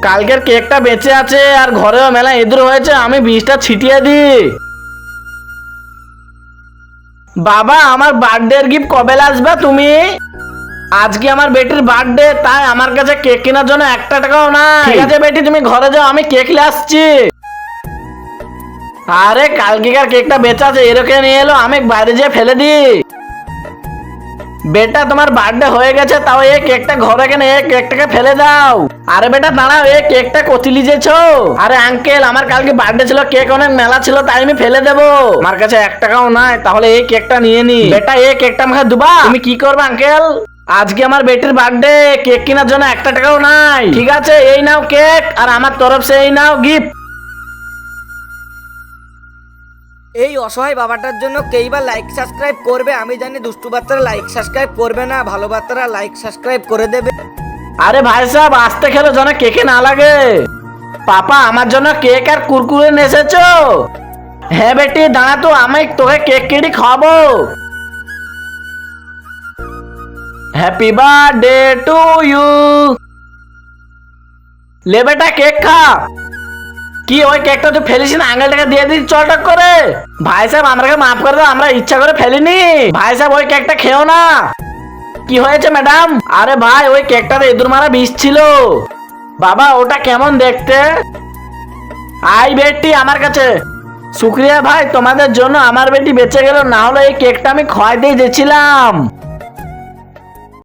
কালকের কেকটা বেঁচে আছে আর ঘরেও মেলা ইঁদুর হয়েছে, আমি বিষটা ছিটিয়ে দিই। বাবা, আমার বার্থডে গিফট কবে আসবে তুমি? আজকে আমার বেটির বার্থডে, তাই আমার কাছে কেক কেনার জন্য 1 টাকাও নাই। ঠিক আছে বেটি, তুমি ঘরে যাও, আমি কেক নিয়ে আসছি। আরে কালকেকার কেকটা বেঁচে আছে, এরকম নিয়ে এলো, আমি বাইরে যেয়ে ফেলে দিই। বেটা, তোমার বার্থডে হয়ে গেছে, তাও এই কেকটা ঘরে কেন, এই কেকটাকে ফেলে দাও। আরে বেটা দাঁড়াও, এই কেকটা কতি লিজেছো? আরে আঙ্কেল, আমার কালকে বার্থডে ছিল, কেক অনেক মেলা ছিল, তাই আমি ফেলে দেবো। আমার কাছে 1 টাকাও নাই, তাহলে এই কেকটা নিয়ে নি। বেটা, এই কেকটা আমাকে দুবা। তুমি কি করবে আঙ্কেল? আজকে আমার বেটির বার্থডে, কেক কেনার জন্য 1 টাকাও নাই। ঠিক আছে, এই নাও কেক, আর আমার তরফ সে এই নাও গিফট। এই অসহায় বাবাটার জন্য কেইবার লাইক সাবস্ক্রাইব করবে? আমি জানি দুষ্টু বাচ্চারা লাইক সাবস্ক্রাইব করবে না, ভালো বাচ্চারা লাইক সাবস্ক্রাইব করে দেবে। আরে ভাই সাহেব, আস্তে খেলো যেন কেকে না লাগে। পাপা, আমার জন্য কেক আর কুরকুরে নিয়ে এসেছো? হ্যাঁ বেটি, দাঁড়া তো, আমি তোকে কেক কেটে খাওয়াবো। Happy birthday to you. লে বেটা, কেক খা। কি ওই কেকটা তুই ফেলিস না? আঙুলটাকে দিয়ে দিস চলটক করে। ভাই সাহেব, আমাকে মাফ করে দাও, আমরা ইচ্ছা করে ফেলিনি। ভাই সাহেব, ওই কেকটা খেও না। কি হয়েছে ম্যাডাম? আরে ভাই, ওই কেকটাতে ইঁদুর মারা বিষ ছিল। বাবা, ওটা কেমন দেখতে? আই বেটি আমার কাছে। শুক্রিয়া ভাই, তোমাদের জন্য আমার বেটি বেঁচে গেল, না হলে এই কেকটা আমি খাওয়াইতেই যেছিলাম।